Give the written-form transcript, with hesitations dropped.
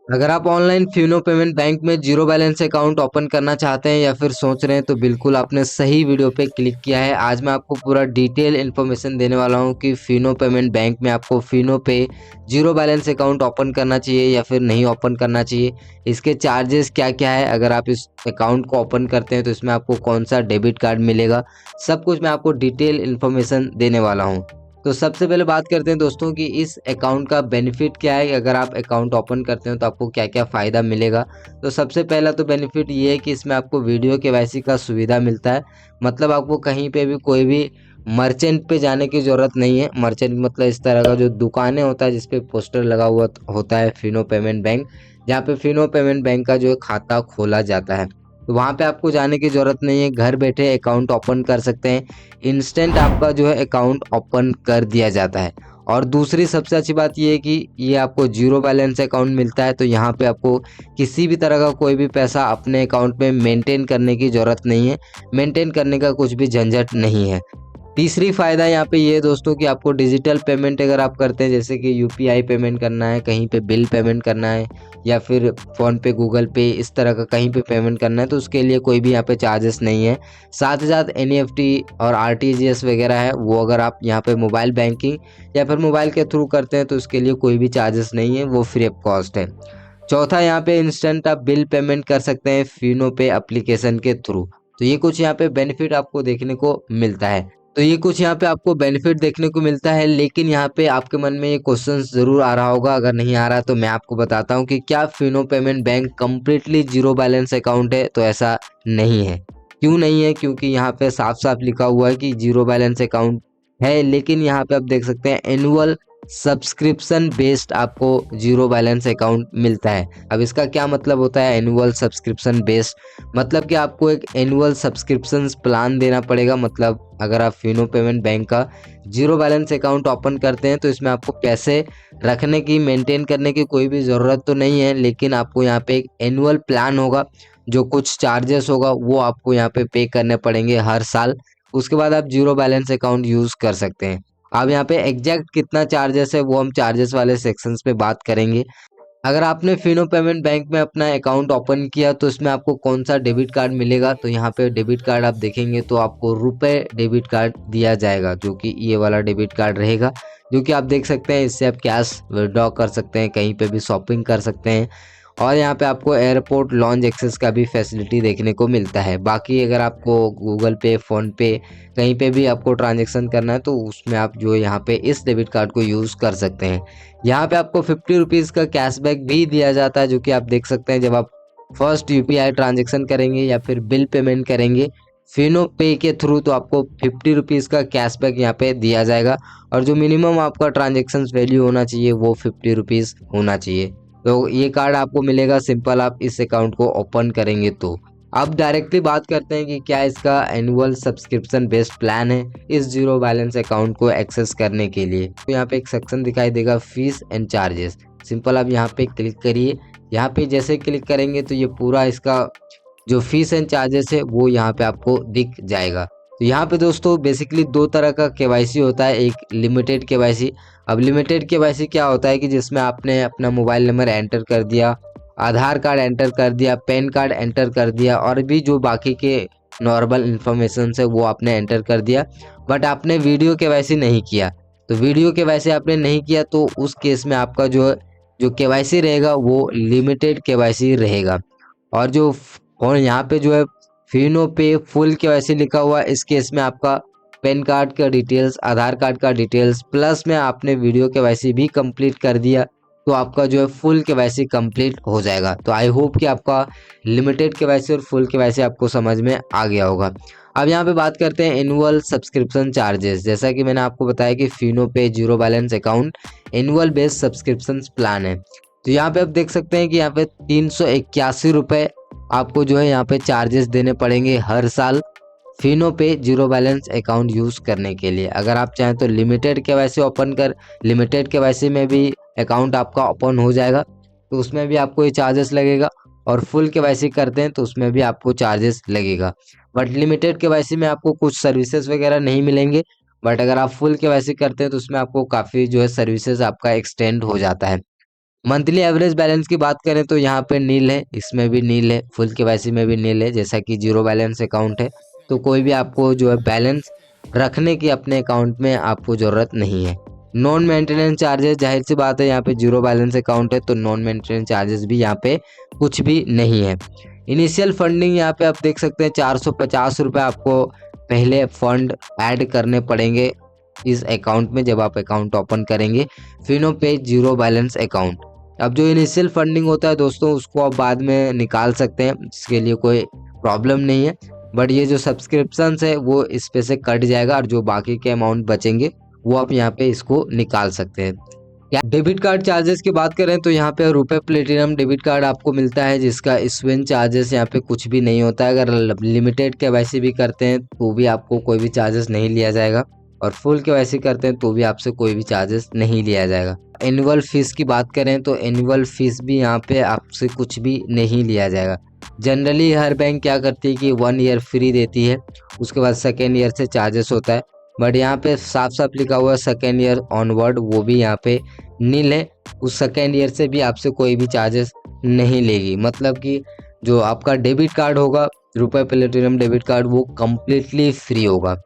अगर आप online Fino payment bank में जीरो बैलेंस अकाउंट ओपन करना चाहते हैं या फिर सोच रहे हैं तो बिल्कुल आपने सही वीडियो पे क्लिक किया है। आज मैं आपको पूरा डिटेल इन्फॉर्मेशन देने वाला हूं कि फिनो पेमेंट बैंक में आपको फिनो पे जीरो बैलेंस अकाउंट ओपन करना चाहिए या फिर नहीं ओपन करना चाहिए। इसके चार्जेस क्या क्या है, अगर आप इस अकाउंट को ओपन करते हैं तो इसमें आपको कौन सा डेबिट कार्ड मिलेगा, सब कुछ मैं आपको डिटेल इन्फॉर्मेशन देने वाला हूँ। तो सबसे पहले बात करते हैं दोस्तों कि इस अकाउंट का बेनिफिट क्या है। अगर आप अकाउंट ओपन करते हो तो आपको क्या क्या फ़ायदा मिलेगा। तो सबसे पहला तो बेनिफिट ये है कि इसमें आपको वीडियो केवाईसी का सुविधा मिलता है। मतलब आपको कहीं पे भी कोई भी मर्चेंट पे जाने की ज़रूरत नहीं है। मर्चेंट मतलब इस तरह का जो दुकानें होता है जिस पे पोस्टर लगा हुआ होता है फिनो पेमेंट बैंक, जहाँ पे फिनो पेमेंट बैंक का जो है खाता खोला जाता है। तो वहाँ पे आपको जाने की ज़रूरत नहीं है, घर बैठे अकाउंट ओपन कर सकते हैं। इंस्टेंट आपका जो है अकाउंट ओपन कर दिया जाता है। और दूसरी सबसे अच्छी बात ये है कि ये आपको जीरो बैलेंस अकाउंट मिलता है। तो यहाँ पे आपको किसी भी तरह का कोई भी पैसा अपने अकाउंट में मेंटेन करने की ज़रूरत नहीं है। मेंटेन करने का कुछ भी झंझट नहीं है। तीसरी फ़ायदा यहाँ पे ये है दोस्तों कि आपको डिजिटल पेमेंट अगर आप करते हैं, जैसे कि यूपीआई पेमेंट करना है, कहीं पे बिल पेमेंट करना है या फिर फ़ोन पे, गूगल पे, इस तरह का कहीं पे पेमेंट करना है तो उसके लिए कोई भी यहाँ पे चार्जेस नहीं है। साथ ही साथ एनईएफटी और आरटीजीएस वगैरह है, वो अगर आप यहाँ पे मोबाइल बैंकिंग या फिर मोबाइल के थ्रू करते हैं तो उसके लिए कोई भी चार्जेस नहीं है, वो फ्री ऑफ कॉस्ट है। चौथा, यहाँ पे इंस्टेंट आप बिल पेमेंट कर सकते हैं फिनो पे एप्लीकेशन के थ्रू। तो ये कुछ यहाँ पे बेनिफिट आपको देखने को मिलता है। तो ये कुछ यहाँ पे आपको बेनिफिट देखने को मिलता है, लेकिन यहाँ पे आपके मन में ये क्वेश्चन ज़रूर आ रहा होगा। अगर नहीं आ रहा तो मैं आपको बताता हूँ कि क्या Fino payment bank completely zero balance account है। तो ऐसा नहीं है। क्यों नहीं है? क्योंकि यहाँ पे साफ साफ लिखा हुआ है कि जीरो बैलेंस अकाउंट है, लेकिन यहाँ पे आप देख सकते हैं एनुअल सब्सक्रिप्शन बेस्ड आपको जीरो बैलेंस अकाउंट मिलता है। अब इसका क्या मतलब होता है एनुअल सब्सक्रिप्शन बेस्ड? मतलब कि आपको एक एनुअल सब्सक्रिप्शन प्लान देना पड़ेगा। मतलब अगर आप फिनो पेमेंट बैंक का जीरो बैलेंस अकाउंट ओपन करते हैं तो इसमें आपको पैसे रखने की, मेंटेन करने की कोई भी ज़रूरत तो नहीं है, लेकिन आपको यहाँ पे एक एनुअल प्लान होगा, जो कुछ चार्जेस होगा वो आपको यहाँ पे करने पड़ेंगे हर साल। उसके बाद आप जीरो बैलेंस अकाउंट यूज़ कर सकते हैं। अब यहाँ पे एग्जैक्ट कितना चार्जेस है वो हम चार्जेस वाले सेक्शंस पे बात करेंगे। अगर आपने फिनो पेमेंट बैंक में अपना अकाउंट ओपन किया तो इसमें आपको कौन सा डेबिट कार्ड मिलेगा। तो यहाँ पे डेबिट कार्ड आप देखेंगे तो आपको रुपए डेबिट कार्ड दिया जाएगा, जो कि ये वाला डेबिट कार्ड रहेगा, जो कि आप देख सकते हैं। इससे आप कैश विड्रॉ कर सकते हैं, कहीं पे भी शॉपिंग कर सकते हैं। और यहाँ पे आपको एयरपोर्ट लॉन्च एक्सेस का भी फैसिलिटी देखने को मिलता है। बाकी अगर आपको गूगल पे, फ़ोन पे, कहीं पे भी आपको ट्रांजैक्शन करना है तो उसमें आप जो यहाँ पे इस डेबिट कार्ड को यूज़ कर सकते हैं। यहाँ पे आपको 50 रुपीज़ का कैशबैक भी दिया जाता है, जो कि आप देख सकते हैं। जब आप फर्स्ट यूपीआई ट्रांजैक्शन करेंगे या फिर बिल पेमेंट करेंगे फिनो पे के थ्रू तो आपको 50 रुपीज़ का कैशबैक यहाँ पे दिया जाएगा। और जो मिनिमम आपका ट्रांजैक्शन वैल्यू होना चाहिए वो 50 रुपीज़ होना चाहिए। तो ये कार्ड आपको मिलेगा सिंपल आप इस अकाउंट को ओपन करेंगे तो। अब डायरेक्टली बात करते हैं कि क्या इसका एनुअल सब्सक्रिप्शन बेस्ड प्लान है इस जीरो बैलेंस अकाउंट को एक्सेस करने के लिए। तो यहाँ पे एक सेक्शन दिखाई देगा फीस एंड चार्जेस। सिंपल आप यहाँ पे क्लिक करिए। यहाँ पे जैसे क्लिक करेंगे तो ये पूरा इसका जो फीस एंड चार्जेस है वो यहाँ पे आपको दिख जाएगा। तो यहाँ पे दोस्तों बेसिकली दो तरह का केवाईसी होता है, एक लिमिटेड केवाईसी। अब लिमिटेड केवाईसी क्या होता है कि जिसमें आपने अपना मोबाइल नंबर एंटर कर दिया, आधार कार्ड एंटर कर दिया, पैन कार्ड एंटर कर दिया और भी जो बाकी के नॉर्मल इन्फॉर्मेशन है वो आपने एंटर कर दिया, बट आपने वीडियो केवाईसी नहीं किया। तो वीडियो केवाईसी आपने नहीं किया तो उस केस में आपका जो केवाईसी रहेगा वो लिमिटेड केवाईसी रहेगा। और यहाँ पे जो है फिनो पे फुल केवाईसी लिखा हुआ है, इस केस में आपका पैन कार्ड का डिटेल्स, आधार कार्ड का डिटेल्स प्लस में आपने वीडियो केवाईसी भी कंप्लीट कर दिया तो आपका जो है फुल केवाईसी कंप्लीट हो जाएगा। तो आई होप कि आपका लिमिटेड केवाईसी और फुल केवाईसी आपको समझ में आ गया होगा। अब यहाँ पे बात करते हैं एनुअल सब्सक्रिप्शन चार्जेस। जैसा कि मैंने आपको बताया कि फिनो पे zero balance account annual based subscription plan है। तो यहाँ पे आप देख सकते हैं कि यहाँ पे 381 रुपये आपको जो है यहाँ पे चार्जेस देने पड़ेंगे हर साल फिनो पे जीरो बैलेंस अकाउंट यूज़ करने के लिए। अगर आप चाहें तो लिमिटेड केवाईसी में भी अकाउंट आपका ओपन हो जाएगा तो उसमें भी आपको ये चार्जेस लगेगा। और फुल केवाईसी करते हैं तो उसमें भी आपको चार्जेस लगेगा। बट लिमिटेड केवाईसी में आपको कुछ सर्विसेज वगैरह नहीं मिलेंगे, बट अगर आप फुल केवाईसी करते हैं तो उसमें आपको काफ़ी जो है सर्विसेज आपका एक्सटेंड हो जाता है। मंथली एवरेज बैलेंस की बात करें तो यहाँ पे नील है, इसमें भी नील है, फुल केवाईसी में भी नील है, जैसा कि जीरो बैलेंस अकाउंट है। तो कोई भी आपको जो है बैलेंस रखने की अपने अकाउंट में आपको ज़रूरत नहीं है। नॉन मेंटेनेंस चार्जेस, जाहिर सी बात है यहाँ पे जीरो बैलेंस अकाउंट है तो नॉन मेंटेनेंस चार्जेस भी यहाँ पे कुछ भी नहीं है। इनिशियल फंडिंग यहाँ पे आप देख सकते हैं 450 रुपये आपको पहले फंड ऐड करने पड़ेंगे इस अकाउंट में जब आप अकाउंट ओपन करेंगे फिनो पे जीरो बैलेंस अकाउंट। अब जो इनिशियल फंडिंग होता है दोस्तों उसको आप बाद में निकाल सकते हैं, इसके लिए कोई प्रॉब्लम नहीं है। बट ये जो सब्सक्रिप्शंस है वो इस पे से कट जाएगा और जो बाकी के अमाउंट बचेंगे वो आप यहाँ पे इसको निकाल सकते हैं। या डेबिट कार्ड चार्जेस की बात करें तो यहाँ पे रुपए प्लेटिनम डेबिट कार्ड आपको मिलता है जिसका स्विन चार्जेस यहाँ पे कुछ भी नहीं होता है। अगर लिमिटेड केवाईसी भी करते हैं तो भी आपको कोई भी चार्जेस नहीं लिया जाएगा और फुल केवाईसी करते हैं तो भी आपसे कोई भी चार्जेस नहीं लिया जाएगा। एनुअल फीस की बात करें तो एनुअल फीस भी यहाँ पे आपसे कुछ भी नहीं लिया जाएगा। जनरली हर बैंक क्या करती है कि 1 ईयर फ्री देती है, उसके बाद सेकेंड ईयर से चार्जेस होता है। बट यहाँ पे साफ साफ लिखा हुआ है सेकेंड ईयर ऑनवर्ड, वो भी यहाँ पे नील है। उस सेकेंड ईयर से भी आपसे कोई भी चार्जेस नहीं लेगी। मतलब कि जो आपका डेबिट कार्ड होगा रुपए प्लेटिनम डेबिट कार्ड वो कम्प्लीटली फ्री होगा।